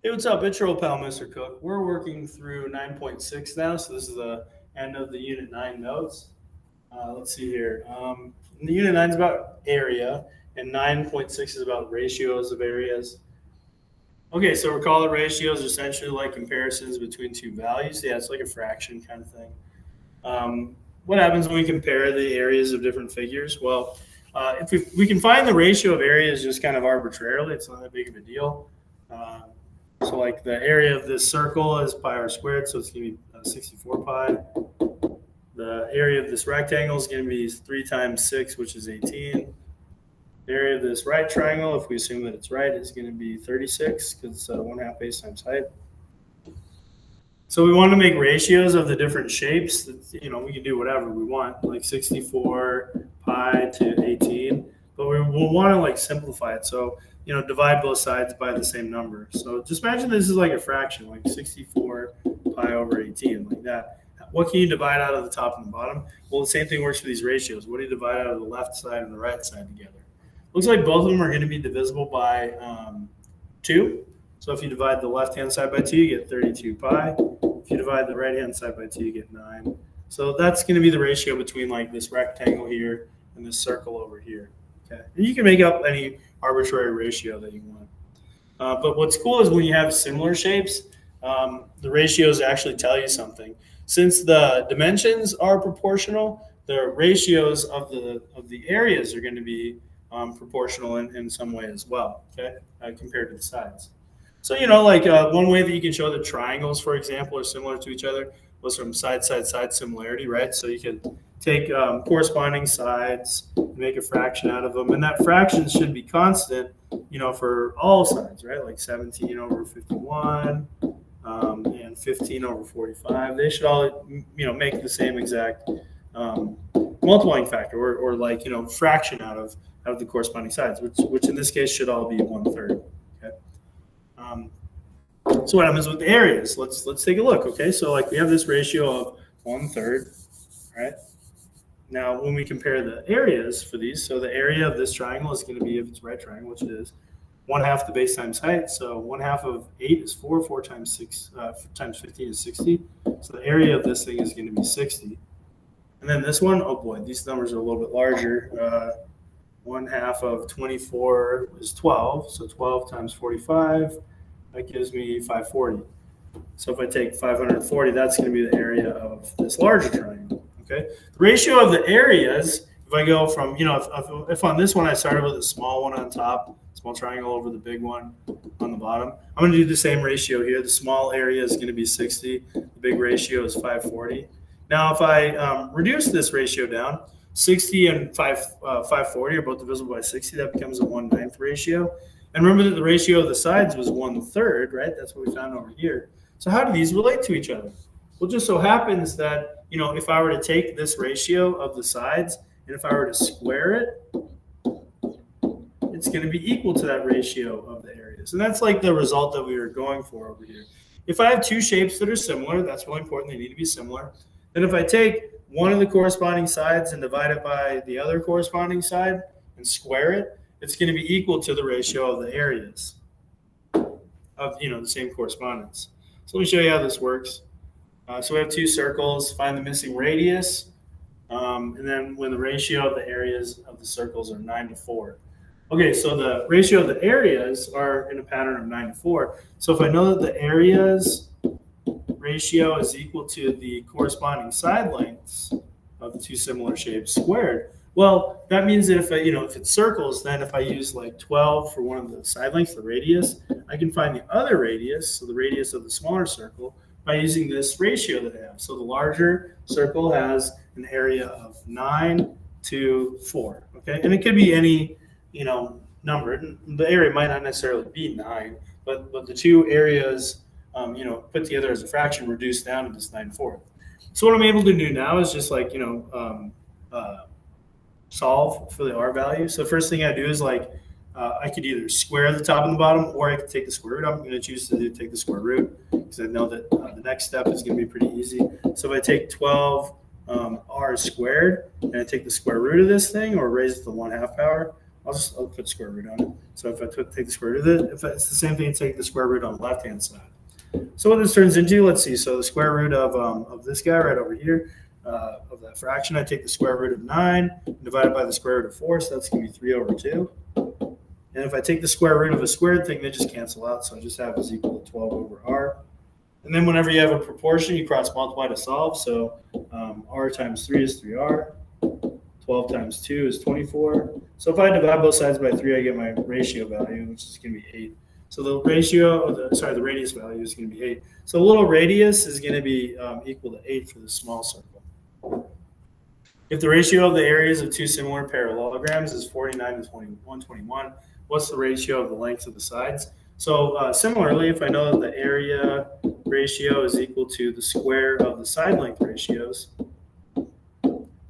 Hey, what's up? It's your old pal, Mr. Cook. We're working through 9.6 now, so this is the end of the Unit 9 notes. Let's see here. The Unit 9 is about area, and 9.6 is about ratios of areas. Okay, so recall that ratios are essentially like comparisons between two values. Yeah, it's like a fraction kind of thing. What happens when we compare the areas of different figures? Well, if we can find the ratio of areas just kind of arbitrarily, it's not that big of a deal. Uh, so like the area of this circle is pi r squared, so it's going to be 64 pi. The area of this rectangle is going to be 3 times 6, which is 18. The area of this right triangle, if we assume that it's right, is going to be 36 because it's 1/2 base times height. So we want to make ratios of the different shapes. We can do whatever we want, like 64 pi to 18, but we'll want to like simplify it. So, divide both sides by the same number. So just imagine this is like a fraction, like 64 pi over 18, like that. What can you divide out of the top and the bottom? Well, the same thing works for these ratios. What do you divide out of the left side and the right side together? Looks like both of them are going to be divisible by 2. So if you divide the left-hand side by 2, you get 32 pi. If you divide the right-hand side by 2, you get 9. So that's going to be the ratio between like this rectangle here and this circle over here. Okay, and you can make up any arbitrary ratio that you want. But what's cool is when you have similar shapes, the ratios actually tell you something. Since the dimensions are proportional, the ratios of the areas are going to be proportional in some way as well. Okay, compared to the sides. So, one way that you can show that triangles, for example, are similar to each other was from side similarity, right? So you could take corresponding sides, make a fraction out of them, and that fraction should be constant, for all sides, right? Like 17 over 51 and 15 over 45. They should all, make the same exact multiplying factor or like, fraction out of the corresponding sides, which in this case should all be 1/3. So what happens with the areas? Let's take a look. Okay, so like we have this ratio of 1/3, right? Now when we compare the areas for these, so the area of this triangle is going to be, if it's a right triangle, which it is, 1/2 the base times height. So 1/2 of 8 is 4. 4 times 6 times 15 is 60. So the area of this thing is going to be 60. And then this one, oh boy, these numbers are a little bit larger. 1/2 of 24 is 12. So 12 times 45. That gives me 540. So if I take 540, that's going to be the area of this larger triangle. Okay. The ratio of the areas, if I go from, if on this one I started with a small one on top, small triangle over the big one on the bottom, I'm going to do the same ratio here. The small area is going to be 60. The big ratio is 540. Now, if I reduce this ratio down, 60 and 540 are both divisible by 60. That becomes a 1/9 ratio. And remember that the ratio of the sides was 1/3, right? That's what we found over here. So how do these relate to each other? Well, it just so happens that, if I were to take this ratio of the sides and if I were to square it, it's going to be equal to that ratio of the areas. And that's like the result that we were going for over here. If I have two shapes that are similar, that's really important. They need to be similar. Then if I take one of the corresponding sides and divide it by the other corresponding side and square it, it's going to be equal to the ratio of the areas of, the same correspondence. So let me show you how this works. So we have two circles, find the missing radius, and then when the ratio of the areas of the circles are 9:4. Okay, so the ratio of the areas are in a pattern of 9:4. So if I know that the areas ratio is equal to the corresponding side lengths of the two similar shapes squared, well, that means that if it's circles, then if I use like 12 for one of the side lengths, the radius, I can find the other radius, so the radius of the smaller circle, by using this ratio that I have. So the larger circle has an area of 9:4. Okay, and it could be any number. The area might not necessarily be 9, but the two areas put together as a fraction reduced down to this 9/4. So what I'm able to do now is just like solve for the R value. So first thing I do is I could either square the top and the bottom, or I could take the square root. I'm going to choose to take the square root because I know that the next step is going to be pretty easy. So if I take 12 R squared and I take the square root of this thing or raise it to the 1/2 power, I'll put square root on it. So if I take the square root of it, if it's the same thing, take the square root on the left-hand side. So what this turns into, let's see. So the square root of this guy right over here, of that fraction, I take the square root of 9 divided by the square root of 4, so that's going to be 3 over 2. And if I take the square root of a squared thing, they just cancel out. So I just have is equal to 12 over r. And then whenever you have a proportion, you cross multiply to solve. So r times 3 is 3r. 12 times 2 is 24. So if I divide both sides by 3, I get my ratio value, which is going to be 8. So the the radius value is going to be 8. So the little radius is going to be equal to 8 for the small circle. If the ratio of the areas of two similar parallelograms is 49 to 121, what's the ratio of the lengths of the sides? So similarly, if I know that the area ratio is equal to the square of the side length ratios,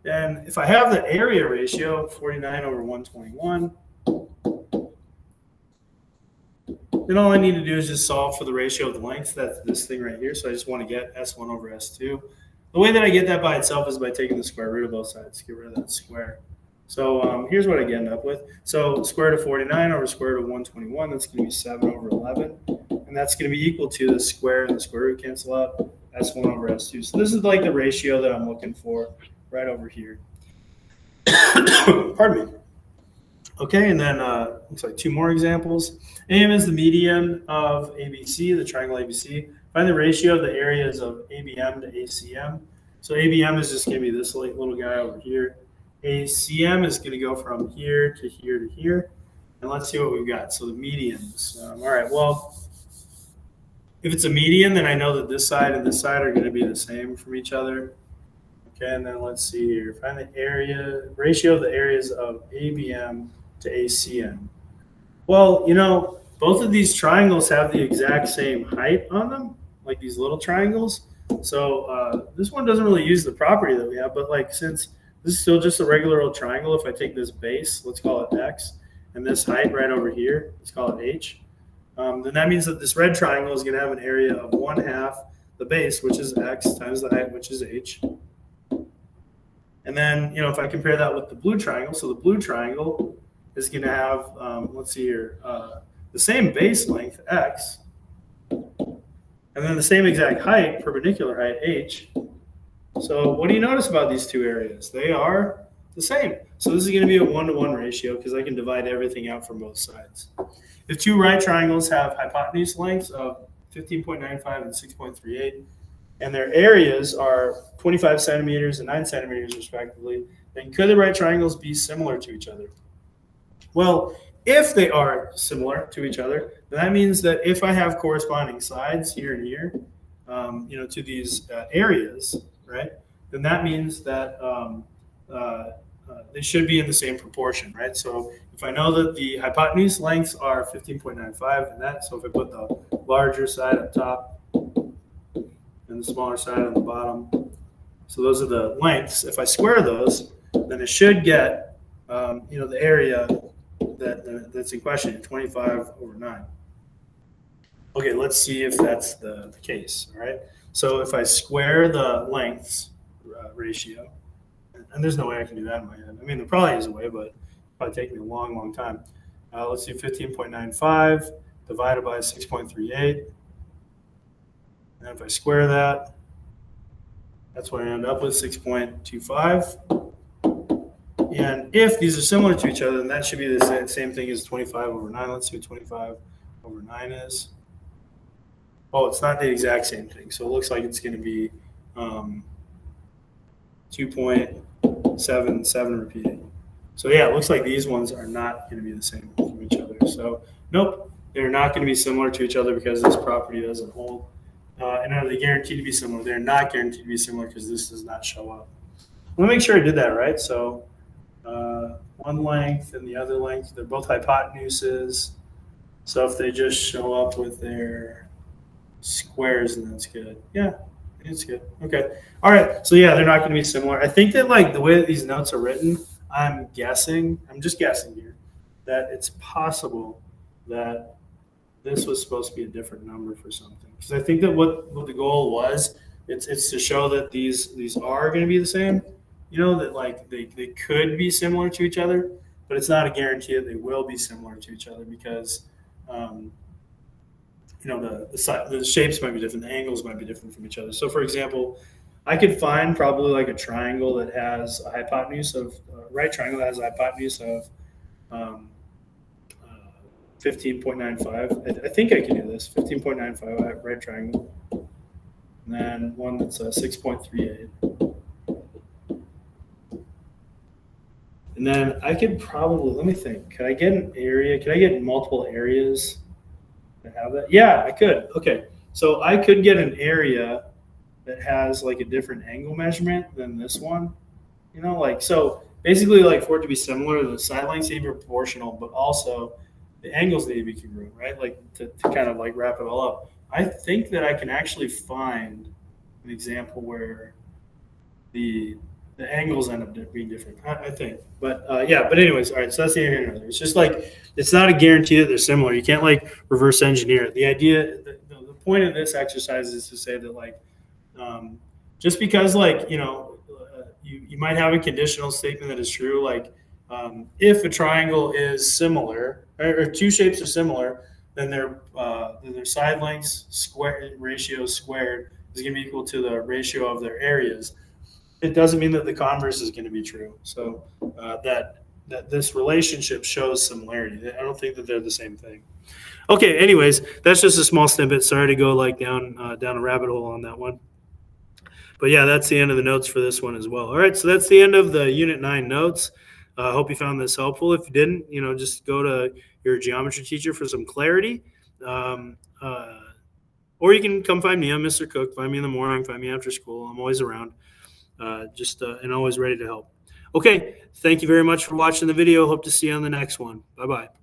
then if I have the area ratio, 49 over 121, then all I need to do is just solve for the ratio of the lengths. That's this thing right here. So I just want to get S1 over S2. The way that I get that by itself is by taking the square root of both sides. Get rid of that square. So here's what I end up with. So square root of 49 over square root of 121, that's going to be 7 over 11. And that's going to be equal to the square and the square root cancel out, S1 over S2. So this is like the ratio that I'm looking for right over here. Pardon me. Okay, and then looks like two more examples. AM is the median of ABC, the triangle ABC. Find the ratio of the areas of ABM to ACM. So ABM is just going to be this little guy over here. ACM is going to go from here to here to here. And let's see what we've got. So the medians. All right, well, if it's a median, then I know that this side and this side are going to be the same from each other. Okay, and then let's see here. Find the ratio of the areas of ABM to ACM. Well, both of these triangles have the exact same height on them, like these little triangles. So this one doesn't really use the property that we have, but since this is still just a regular old triangle, if I take this base, let's call it X, and this height right over here, let's call it H, then that means that this red triangle is going to have an area of 1/2 the base, which is X, times the height, which is H. And then, if I compare that with the blue triangle, so the blue triangle is going to have, let's see here, the same base length, X, and then the same exact height, perpendicular height, H. So what do you notice about these two areas? They are the same. So this is going to be a 1-to-1 ratio because I can divide everything out from both sides. If two right triangles have hypotenuse lengths of 15.95 and 6.38, and their areas are 25 centimeters and 9 centimeters respectively, then could the right triangles be similar to each other? Well, if they are similar to each other, then that means that if I have corresponding sides here and here, to these areas, right, then that means that they should be in the same proportion, right? So if I know that the hypotenuse lengths are 15.95 and that, so if I put the larger side up top and the smaller side on the bottom, so those are the lengths. If I square those, then it should get, the area that's in question, 25 over 9. Okay, let's see if that's the case, all right? So if I square the lengths ratio, and there's no way I can do that in my head. I mean, there probably is a way, but it'll probably take me a long, long time. Let's see, 15.95 divided by 6.38. And if I square that, that's what I end up with, 6.25. And if these are similar to each other, then that should be the same thing as 25 over 9. Let's see what 25 over 9 is. Oh, it's not the exact same thing. So it looks like it's going to be 2.77 repeated. So yeah, it looks like these ones are not going to be the same from each other. So nope, they're not going to be similar to each other because this property doesn't hold. And are they guaranteed to be similar? They're not guaranteed to be similar because this does not show up. Let me make sure I did that right. So one length and the other length, they're both hypotenuses. So if they just show up with their squares, then that's good. Yeah, it's good. Okay. All right. So yeah, they're not going to be similar. I think that the way that these notes are written, I'm just guessing here, that it's possible that this was supposed to be a different number for something. Because I think that what the goal was, it's to show that these are going to be the same. That they could be similar to each other. but it's not a guarantee that they will be similar to each other because the shapes might be different, the angles might be different from each other. So, for example, I could find probably like a triangle that has a hypotenuse of right triangle that has a hypotenuse of 15.95. I think I can do this. 15.95 right triangle, and then one that's 6.38. And then I could probably, let me think. Could I get an area? Could I get multiple areas that have that? Yeah, I could. Okay, so I could get an area that has like a different angle measurement than this one. So basically, like for it to be similar, the side lengths need to be proportional, but also the angles need to be congruent, right? Like to kind of like wrap it all up. I think that I can actually find an example where the angles end up being different. I think, but but anyways, all right. So that's the end of it. It's just like it's not a guarantee that they're similar. You can't like reverse engineer it. The idea, the point of this exercise is to say that like just because like you might have a conditional statement that is true, like if a triangle is similar or two shapes are similar, then their side lengths ratio squared is going to be equal to the ratio of their areas. It doesn't mean that the converse is going to be true. So that this relationship shows similarity. I don't think that they're the same thing. Okay. Anyways, that's just a small snippet. Sorry to go like down a rabbit hole on that one. But yeah, that's the end of the notes for this one as well. All right, so that's the end of the Unit 9 notes. I hope you found this helpful. If you didn't, just go to your geometry teacher for some clarity. Or you can come find me. I'm Mr. Cook. Find me in the morning. Find me after school. I'm always around. And always ready to help. Okay, thank you very much for watching the video. Hope to see you on the next one. Bye-bye.